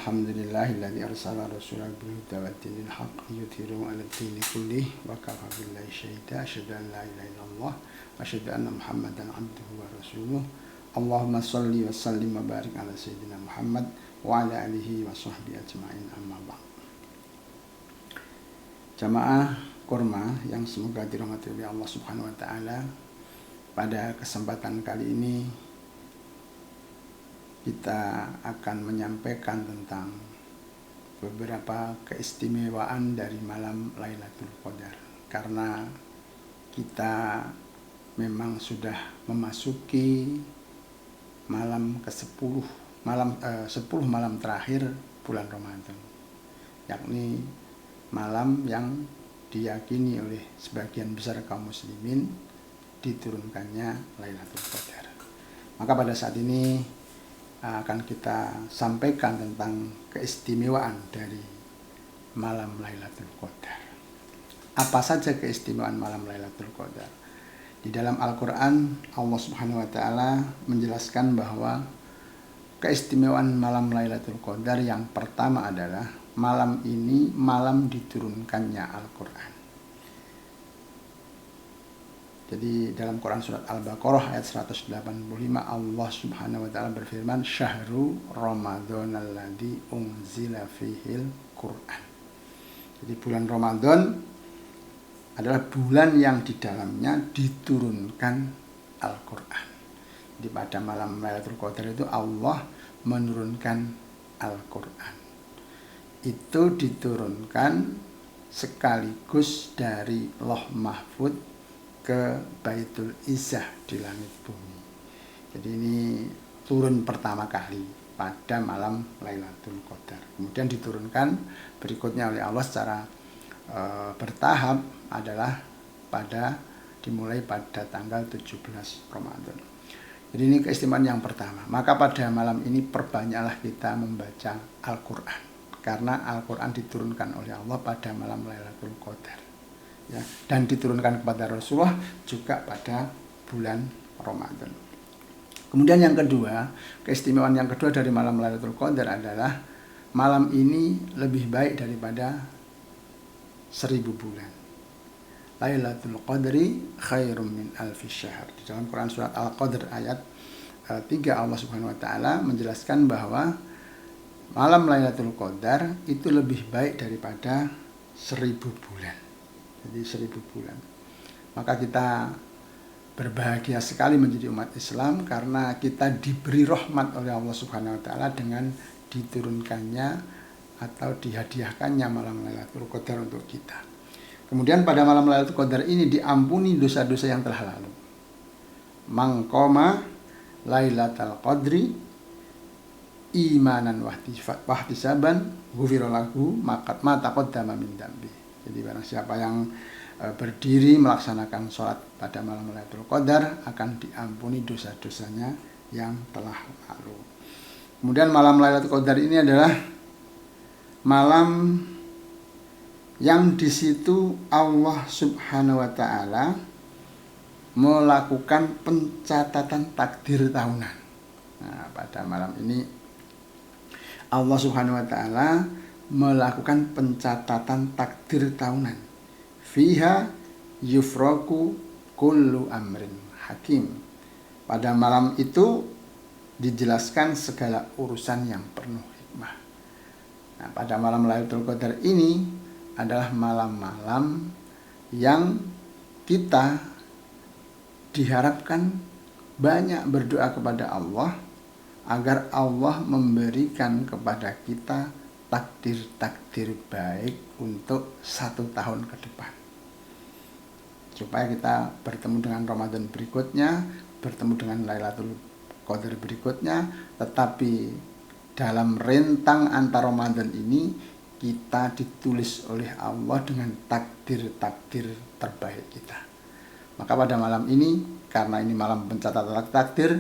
Alhamdulillahilladzi arsala rasulahu bil huda wa dinil haqq liyudhhirahu 'alad dini kullih wa kafa billahi syahida asyhadu an la ilaha illallah wa asyhadu anna Muhammadan 'abduhu wa rasuluh. Allahumma shalli wa sallim wa barik ala sayyidina Muhammad wa ala alihi wa sahbihi ajma'in, amma ba'd. Jamaah kurma yang semoga dirahmati oleh Allah Subhanahu wa taala, pada kesempatan kali ini kita akan menyampaikan tentang beberapa keistimewaan dari malam Lailatul Qadar, karena kita memang sudah memasuki malam ke-10 10 malam terakhir bulan Ramadan, yakni malam yang diyakini oleh sebagian besar kaum muslimin diturunkannya Lailatul Qadar. Maka pada saat ini akan kita sampaikan tentang keistimewaan dari malam Lailatul Qadar. Apa saja keistimewaan malam Lailatul Qadar? Di dalam Al-Quran, Allah Subhanahu wa taala menjelaskan bahwa keistimewaan malam Lailatul Qadar yang pertama adalah malam ini malam diturunkannya Al-Quran. Jadi dalam Quran surat Al-Baqarah ayat 185, Allah Subhanahu wa taala berfirman, "Syahrul Ramadhanal ladzi unzila fihil Qur'an." Jadi bulan Ramadan adalah bulan yang di dalamnya diturunkan Al-Qur'an. Jadi pada malam Lailatul Qadar itu Allah menurunkan Al-Qur'an. Itu diturunkan sekaligus dari Lauh Mahfuz ke Baitul Izzah di langit bumi. Jadi ini turun pertama kali pada malam Lailatul Qadar. Kemudian diturunkan berikutnya oleh Allah secara bertahap adalah dimulai pada tanggal 17 Ramadan. Jadi ini keistimewaan yang pertama. Maka pada malam ini perbanyaklah kita membaca Al-Qur'an, karena Al-Qur'an diturunkan oleh Allah pada malam Lailatul Qadar. Ya, dan diturunkan kepada Rasulullah juga pada bulan Ramadan. Kemudian yang kedua, keistimewaan yang kedua dari malam Lailatul Qadar adalah malam ini lebih baik daripada 1000 bulan. Lailatul Qadri khairum min alfi syahr. Di dalam Quran surat Al-Qadr ayat 3 Allah Subhanahu wa taala menjelaskan bahwa malam Lailatul Qadar itu lebih baik daripada 1000 bulan. Jadi 1000 bulan. Maka kita berbahagia sekali menjadi umat Islam karena kita diberi rahmat oleh Allah Subhanahu wa taala dengan diturunkannya atau dihadiahkannya malam Lailatul Qadar untuk kita. Kemudian pada malam Lailatul Qadar ini diampuni dosa-dosa yang telah lalu. Mangqoma Lailatul Qadri imanan wahtisaban ghufira lahu ma taqaddama min dambi. Jadi barang siapa yang berdiri melaksanakan sholat pada malam Lailatul Qadar akan diampuni dosa-dosanya yang telah lalu. Kemudian malam Lailatul Qadar ini adalah malam yang di situ Allah Subhanahu wa taala melakukan pencatatan takdir tahunan. Nah, pada malam ini Allah Subhanahu wa taala melakukan pencatatan takdir tahunan. Fiha yufraku kullu amrin hakim. Pada malam itu dijelaskan segala urusan yang penuh hikmah. Nah, pada malam Lailatul Qadar ini adalah malam-malam yang kita diharapkan banyak berdoa kepada Allah agar Allah memberikan kepada kita takdir-takdir baik untuk 1 tahun ke depan, supaya kita bertemu dengan Ramadan berikutnya, bertemu dengan Lailatul Qadar berikutnya, tetapi dalam rentang antar Ramadan ini kita ditulis oleh Allah dengan takdir-takdir terbaik kita. Maka pada malam ini, karena ini malam pencatatan takdir,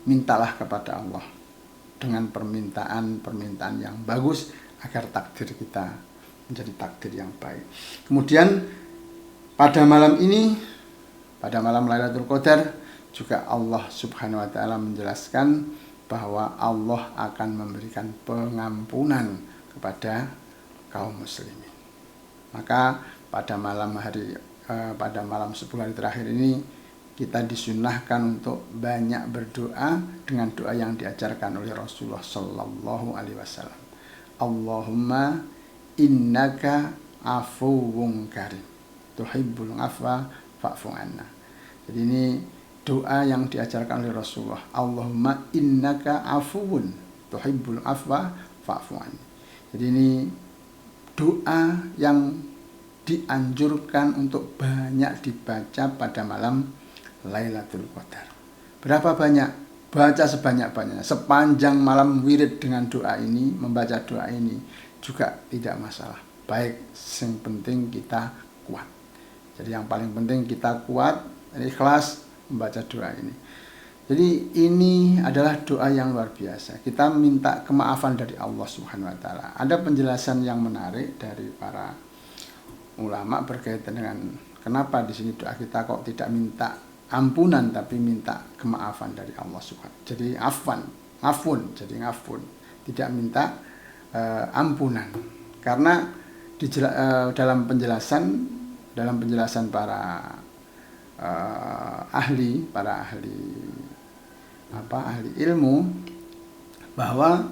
mintalah kepada Allah dengan permintaan yang bagus agar takdir kita menjadi takdir yang baik. Kemudian pada malam ini, pada malam Lailatul Qadar juga Allah Subhanahu wa taala menjelaskan bahwa Allah akan memberikan pengampunan kepada kaum muslimin. Maka pada malam 10 hari terakhir ini kita disunahkan untuk banyak berdoa dengan doa yang diajarkan oleh Rasulullah Sallallahu Alaihi Wasallam. Allahumma innaka afuwun karim tuhibbul afwa fa'fu anna. Jadi ini doa yang diajarkan oleh Rasulullah. Allahumma innaka afuwun tuhibbul afwa fa'fu anni. Jadi ini doa yang dianjurkan untuk banyak dibaca pada malam Lailatul Qadar. Berapa banyak? Baca sebanyak-banyaknya. Sepanjang malam wirid dengan doa ini, membaca doa ini juga tidak masalah. Baik, yang penting kita kuat. Jadi yang paling penting kita kuat, ikhlas membaca doa ini. Jadi ini adalah doa yang luar biasa. Kita minta kemaafan dari Allah Subhanahu wa taala. Ada penjelasan yang menarik dari para ulama berkaitan dengan kenapa di sini doa kita kok tidak minta ampunan tapi minta kemaafan dari Allah Subhanahu. Jadi afun, jadi ngafun. Tidak minta ampunan. Karena dalam penjelasan para ahli ilmu bahwa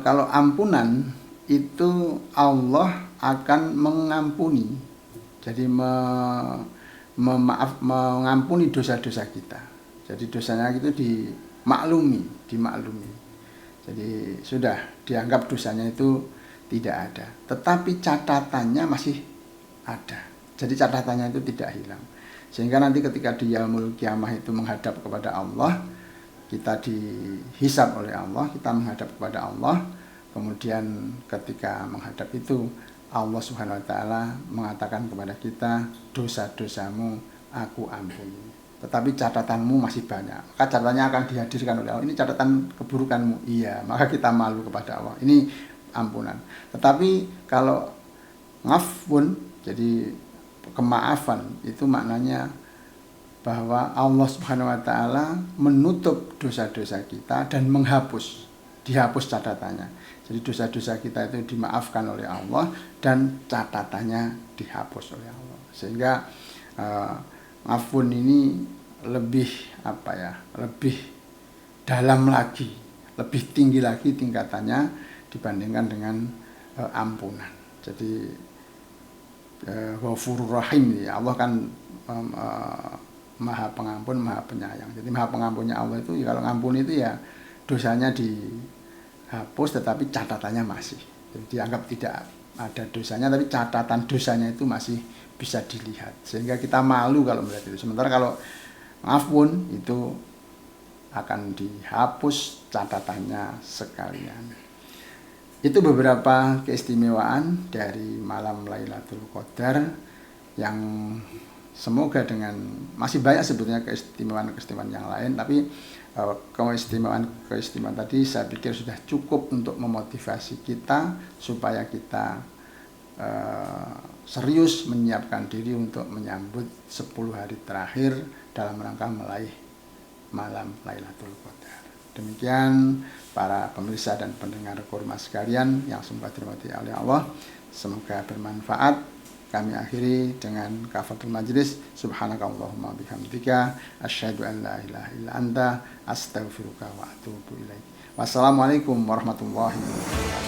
kalau ampunan itu Allah akan mengampuni, jadi mengampuni dosa-dosa kita. Jadi dosanya itu dimaklumi. Jadi sudah dianggap dosanya itu tidak ada, tetapi catatannya masih ada. Jadi catatannya itu tidak hilang. Sehingga nanti ketika di yaumul kiamah itu menghadap kepada Allah, kita dihisab oleh Allah, kita menghadap kepada Allah. Kemudian ketika menghadap itu, Allah Subhanahu wa taala mengatakan kepada kita, dosa-dosamu aku ampuni, tetapi catatanmu masih banyak. Maka catatannya akan dihadirkan oleh Allah. Ini catatan keburukanmu. Iya, maka kita malu kepada Allah. Ini ampunan. Tetapi kalau ngafun, jadi kemaafan, itu maknanya bahwa Allah Subhanahu wa taala menutup dosa-dosa kita dan dihapus catatannya. Jadi dosa-dosa kita itu dimaafkan oleh Allah dan catatannya dihapus oleh Allah. Sehingga ngafun ini lebih dalam lagi, lebih tinggi lagi tingkatannya dibandingkan dengan ampunan. Jadi Ghafurur Rahim, ya Allah kan Maha Pengampun, Maha Penyayang. Jadi Maha Pengampunnya Allah itu ya, kalau ngampuni itu ya dosanya dihapus tetapi catatannya masih. Jadi dianggap tidak ada dosanya tapi catatan dosanya itu masih bisa dilihat. Sehingga kita malu kalau melihat itu. Sementara kalau ngafun itu akan dihapus catatannya sekalian. Itu beberapa keistimewaan dari malam Lailatul Qadar yang semoga dengan masih banyak sebetulnya keistimewaan yang lain, tapi keistimewaan tadi saya pikir sudah cukup untuk memotivasi kita supaya kita serius menyiapkan diri untuk menyambut 10 hari terakhir dalam rangka meraih malam Lailatul Qadar. Demikian para pemirsa dan pendengar Kurmas sekalian yang semoga dirahmati oleh Allah, semoga bermanfaat. Kami akhiri dengan kafaratul majlis. Subhanakallahumma bihamdika asyhadu an la ilaha illa anta astaghfiruka wa atubu ilaik. Wassalamualaikum warahmatullahi wabarakatuh.